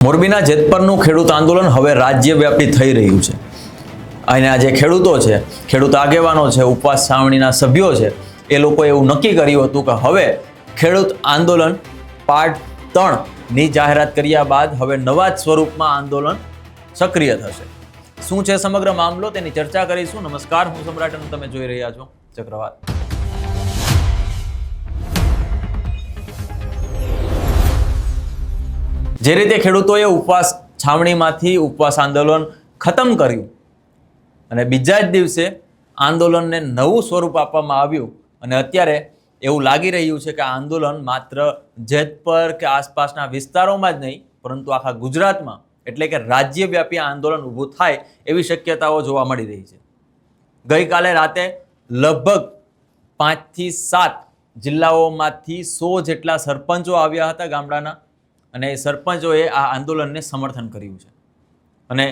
મોરબીના જેતપરનું ખેડૂત આંદોલન હવે રાજ્યવ્યાપી થઈ રહ્યું છે અને આ જે ખેડૂતો છે, ખેડૂત આગેવાનો છે, ઉપવાસ છાવણીના સભ્યો છે, એ લોકોએ એવું નક્કી કર્યું હતું કે હવે ખેડૂત આંદોલન પાર્ટ 3ની જાહેરાત કર્યા બાદ હવે નવા જ સ્વરૂપમાં આંદોલન સક્રિય થશે। શું છે સમગ્ર મામલો તેની ચર્ચા કરીશું। નમસ્કાર, હું સમ્રાટ અને તમે જોઈ રહ્યા છો ચક્રવાત। જે રીતે ખેડૂતોએ ઉપવાસ છાવણીમાંથી ઉપવાસ આંદોલન ખતમ કર્યું અને બીજા જ દિવસે આંદોલનને નવું સ્વરૂપ આપવામાં આવ્યું અને અત્યારે એવું લાગી રહ્યું છે કે આ આંદોલન માત્ર જેતપર કે આસપાસના વિસ્તારોમાં જ નહીં પરંતુ આખા ગુજરાતમાં એટલે કે રાજ્યવ્યાપી આંદોલન ઊભું થાય એવી શક્યતાઓ જોવા મળી રહી છે। ગઈકાલે રાતે લગભગ 5 થી 7 જિલ્લાઓમાંથી 100 જેટલા સરપંચો આવ્યા હતા ગામડાના અને એ સરપંચોએ આ આંદોલનને સમર્થન કર્યું છે અને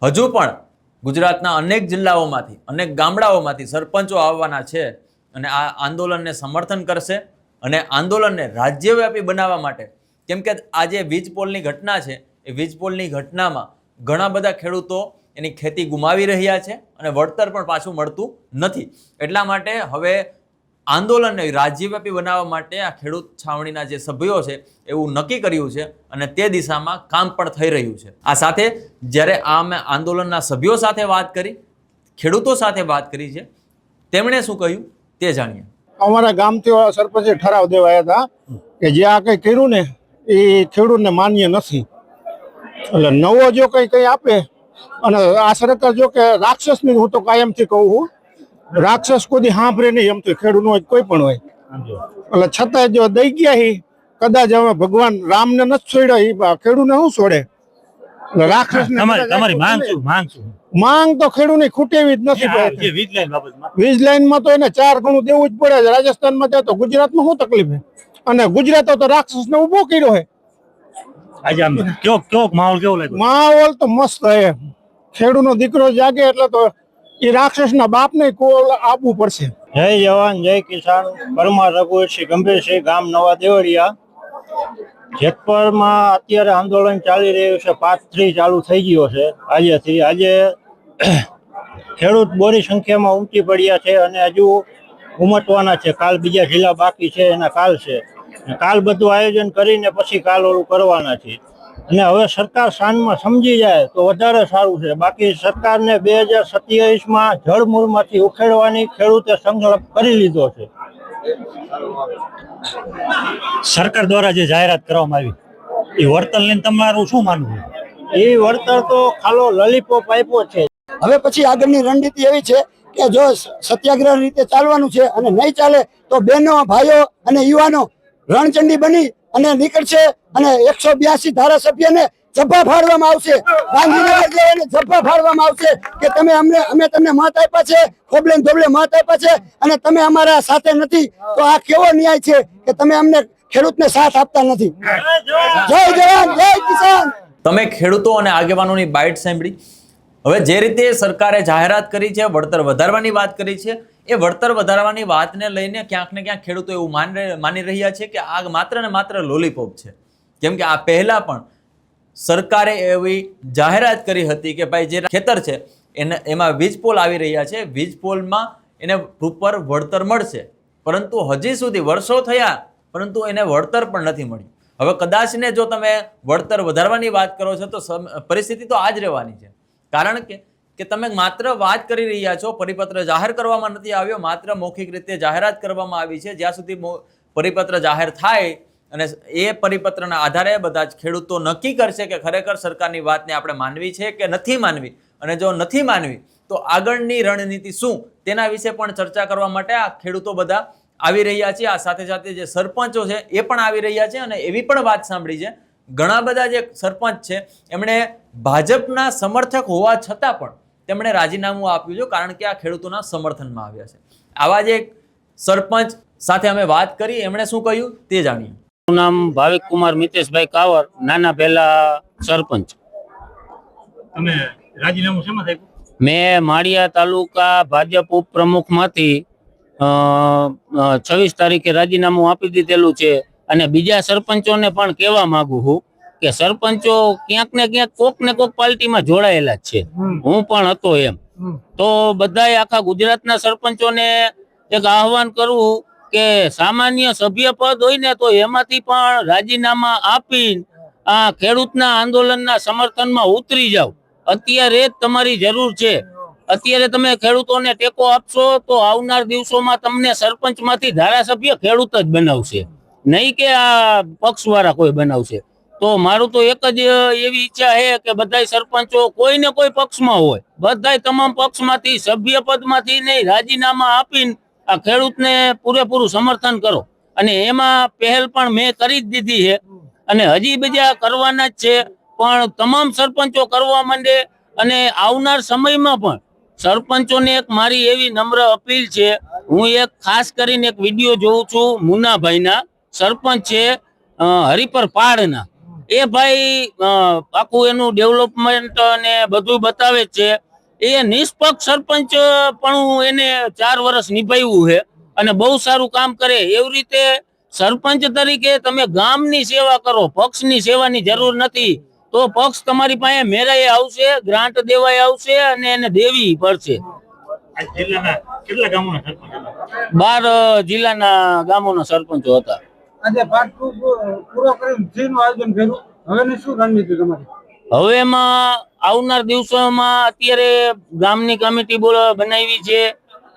હજુ પણ ગુજરાતના અનેક જિલ્લાઓમાંથી અનેક ગામડાઓમાંથી સરપંચો આવવાના છે અને આ આંદોલનને સમર્થન કરશે અને આંદોલનને રાજ્યવ્યાપી બનાવવા માટે, કેમ કે આ જે વીજ પોલની ઘટના છે એ વીજ પોલની ઘટનામાં ઘણા બધા ખેડૂતો એની ખેતી ગુમાવી રહ્યા છે અને વળતર પણ પાછું મળતું નથી। એટલા માટે હવે આંદોલનને રાજ્યવ્યાપી બનાવવા માટે આ ખેડૂત છાવણીના જે સભ્યો છે એવું નક્કી કર્યું છે અને તે દિશામાં કામ પણ થઈ રહ્યું છે। આ સાથે જ્યારે અમે આંદોલનના સભ્યો સાથે વાત કરી, ખેડૂતો સાથે વાત કરી છે, તેમણે શું કહ્યું તે જાણીએ। અમારા ગામથી સરપંચે ઠરાવ દેવાયા હતા કે જે આ કંઈ કર્યું ને એ ખેડૂતને માન્ય નથી, એટલે નવો જો કંઈ આપે અને આ સરકાર જો કે રાક્ષસની, હું તો કાયમથી કહું છું, રાક્ષસ કોઈ સાંભળે નહીં એમ તો ખેડૂત હોય કોઈ પણ હોય, એટલે છતાં જો દઈ ગયા કદાચ હવે ભગવાન રામને નથી છોડ્યા એ ખેડૂતને શું છોડે? રાક્ષસ માંગ તો ખેડૂતની ખૂટેવી જ નથી। વીજ લાઈનમાં તો એને 4 ગણું દેવું જ પડે છે। રાજસ્થાનમાં જાય તો ગુજરાતમાં શું તકલીફ છે? અને ગુજરાતો તો રાક્ષસને ઉભો કર્યો છે। માહોલ તો મસ્ત છે। ખેડૂતનો દીકરો જાગે એટલે તો એ રાક્ષસના બાપને કોલ આપવું પડશે। જય જવાન જય કિસાન। પરમાર રઘુવીરસિંહ ગંભીરસિંહ, ગામ નવા દેવળિયા। જેતપરમાં અત્યારે આંદોલન ચાલી રહ્યું છે, પાર્ટ 3 ચાલુ થઈ ગયો છે આજેથી। આજે ખેડૂત બોરી સંખ્યામાં ઉમટી પડ્યા છે અને હજુ ઉમટવાના છે। કાલ બીજા જિલ્લા બાકી છે, એના કાલ છે, કાલ બધું આયોજન કરીને પછી કાલ ઓલું કરવાના છે। અને હવે સરકાર શાનમાં સમજી જાય તો વધારે સારું છે। બાકી સરકારને 2027માં જળમૂળમાંથી ઉખેડવાની ખેડૂતે સંકલ્પ કરી લીધો છે। સરકાર દ્વારા જે જાહેરાત કરવામાં આવી એ વળતર લઈને તમારું શું માનવું? એ વળતર તો ખાલો લોલીપોપ આપ્યો છે। હવે પછી આગળની રણનીતિ એવી છે કે જો સત્યાગ્રહ રીતે ચાલવાનું છે અને નહીં ચાલે તો બહેનો, ભાઈઓ અને યુવાનો રણચંડી બની અને નીકળશે અને 182 ધારાસભ્યને જબ્બા ફાડવામાં આવશે। ગાંધીનગર જઈને જબ્બા ફાડવામાં આવશે કે અમે તમને મત આપ્યા છે, ખોબલે ધોબલે મત આપ્યા છે અને તમે અમારા સાથે નથી, તો આ કેવો ન્યાય છે કે તમે અમને ખેડૂતને સાથ આપતા નથી? જય જવાન જય કિસાન। તમે ખેડૂતો અને આગેવાનોની બાઇટ સાંભળી। હવે જે રીતે સરકારે જાહેરાત કરી છે, વળતર વધારવાની વાત કરી છે, એ વળતર વધારવાની વાતને લઈને ક્યાંક ને ક્યાંક ખેડૂતો એવું માની રહ્યા છે કે આ માત્ર ને માત્ર લોલીપોપ છે। કેમ કે આ પહેલા પણ સરકારે એવી જાહેરાત કરી હતી કે ભાઈ જે ખેતર છે એમાં વીજ પોલ આવી રહ્યા છે, વીજ પોલમાં એને પ્રોપર વળતર મળશે, પરંતુ હજી સુધી વર્ષો થયા પરંતુ એને વળતર પણ નથી મળ્યું। હવે કદાચ ને જો તમે વળતર વધારવાની વાત કરો છો તો પરિસ્થિતિ તો આ જ રહેવાની છે, કારણ કે તમે માત્ર વાત કરી રહ્યા છો, પરિપત્ર જાહેર કરવામાં નથી આવ્યો, માત્ર મૌખિક રીતે જાહેરાત કરવામાં આવી છે। જ્યાં સુધી પરિપત્ર જાહેર થાય અને એ પરિપત્રના આધારે બધા જ ખેડૂતો નક્કી કરશે કે ખરેખર સરકારની વાતને આપણે માનવી છે કે નથી માનવી, અને જો નથી માનવી તો આગળની રણનીતિ શું તેના વિશે પણ ચર્ચા કરવા માટે આ ખેડૂતો બધા આવી રહ્યા છે। આ સાથે સાથે જે સરપંચો છે એ પણ આવી રહ્યા છે અને એવી પણ વાત સાંભળી છે, ઘણા બધા જે સરપંચ છે એમણે ભાજપના સમર્થક હોવા છતાં પણ તેમણે રાજીનામું આપ્યું છે, કારણ કે આ ખેડૂતોના સમર્થનમાં આવ્યા છે। આવા જ એક સરપંચ સાથે અમે વાત કરી, એમણે શું કહ્યું તે જાણીએ। નામ ભાવિક કુમાર મિતેશભાઈ કાવર, નાના પહેલા સરપંચ। તમે રાજીનામું શેમાં આપ્યું? મેં માળિયા તાલુકા ભાજપ ઉપપ્રમુખમાંથી 26 તારીખે રાજીનામું આપી દીધેલું છે અને બીજા સરપંચોને પણ કહેવા માંગુ છું કે સરપંચો ક્યાંક ને ક્યાંક કોક ને કોક પાર્ટીમાં જોડાયેલા જ છે. હું પણ હતો એમ. તો બધાય આખા ગુજરાતના સરપંચોને એક આહવાન કરું કે સામાન્ય સભ્ય પદ હોય ને તો એમાંથી પણ રાજીનામા આપી આ ખેડૂતના આંદોલનના સમર્થનમાં ઉતરી જાવ. અત્યારે જ તમારી જરૂર છે. અત્યારે તમે ખેડૂતોને ટેકો આપશો તો આવનાર દિવસોમાં તમને સરપંચમાંથી ધારાસભ્ય ખેડૂત જ બનાવશે, નહીં કે આ પક્ષવાળા કોઈ બનાવશે. તો મારું તો એક જ એવી ઈચ્છા છે કે બધાય સરપંચો કોઈ ને કોઈ પક્ષમાં હોય, બધાય તમામ પક્ષમાંથી સભ્ય પદમાંથી નહીં રાજીનામા આપીને આ ખેડૂતને પૂરેપૂરું સમર્થન કરો. અને એમાં પહેલ પણ મેં કરી જ દીધી છે અને હજી બીજા કરવાના જ છે. પણ તમામ સરપંચો કરવા માંડે. અને આવનાર સમયમાં પણ સરપંચોને એક મારી એવી નમ્ર અપીલ છે. હું એક ખાસ કરીને એક વિડીયો જોઉં છું મુન્નાભાઈના, સરપંચ છે હરિપર પાડના. એ ભાઈ આખું એનું ડેવલપમેન્ટ અને બધું બતાવે છે. એ નિષ્પક્ષ સરપંચ પણ એને 4 વર્ષ નિભાવ્યું છે અને બહુ સારું કામ કરે. એવી રીતે સરપંચ તરીકે તમે ગામની સેવા કરો, પક્ષની સેવાની જરૂર નથી. તો પક્ષ તમારી પાસે મેરાય આવશે, ગ્રાન્ટ દેવાય આવશે અને એને દેવી પડશે. આ જિલ્લાના કેટલા ગામોના સરપંચ હતા? 12 જિલ્લાના ગામોના સરપંચો હતા. આજે પાર્ટ 2 પૂરો કરીને થીનું આયોજન કર્યું. હવેની શું રણનીતિ તમારી? હવે એમાં આવનાર દિવસોમાં અત્યારે ગામની કમિટી બનાવી છે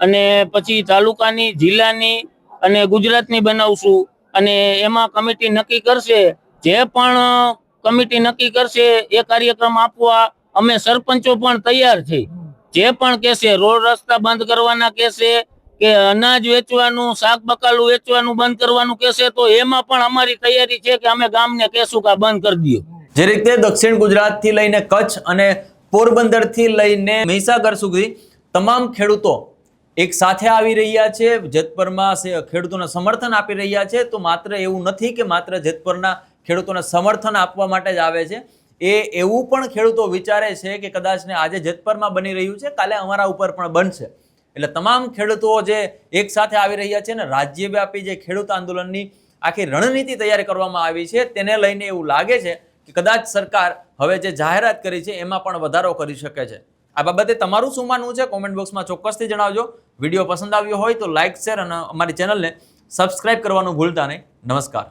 અને પછી તાલુકાની, જિલ્લાની અને ગુજરાતની બનાવશું. અને એમાં કમિટી નક્કી કરશે. જે પણ કમિટી નક્કી કરશે એ કાર્યક્રમ આપવા અમે સરપંચો પણ તૈયાર છીએ. જે પણ કહેશે, રોડ રસ્તા બંધ કરવાના કહેશે કે અનાજ વેચવાનું, શાક બકાલું વેચવાનું બંધ કરવાનું કહેશે, તો એમાં પણ અમારી તૈયારી છે કે અમે ગામને કહેશું કે બંધ કરી દો. જે રીતે દક્ષિણ ગુજરાતથી લઈને કચ્છ અને પોરબંદરથી લઈને મહીસાગર સુધી તમામ ખેડૂતો એક સાથે આવી રહ્યા છે, જેતપરમાં ખેડૂતોને સમર્થન આપી રહ્યા છે. તો માત્ર એવું નથી કે માત્ર જેતપરના ખેડૂતોને સમર્થન આપવા માટે જ આવે છે. એવું પણ ખેડૂતો વિચારે છે કે કદાચ ને આજે જેતપરમાં બની રહ્યું છે, કાલે અમારા ઉપર પણ બનશે. એટલે તમામ ખેડૂતો જે એક સાથે આવી રહ્યા છે ને રાજ્યવ્યાપી જે ખેડૂત આંદોલનની આખી રણનીતિ તૈયાર કરવામાં આવી છે, તેને લઈને એવું લાગે છે કે કદાચ સરકાર હવે જે જાહેરાત કરી છે એમાં પણ વધારો કરી શકે છે. આ બાબતે તમારું શું માનવું છે કોમેન્ટ બોક્સમાં ચોક્કસથી જણાવજો. વિડીયો પસંદ આવ્યો હોય તો લાઇક, શેર અને અમારી ચેનલને સબસ્ક્રાઇબ કરવાનું ભૂલતા નહીં. નમસ્કાર.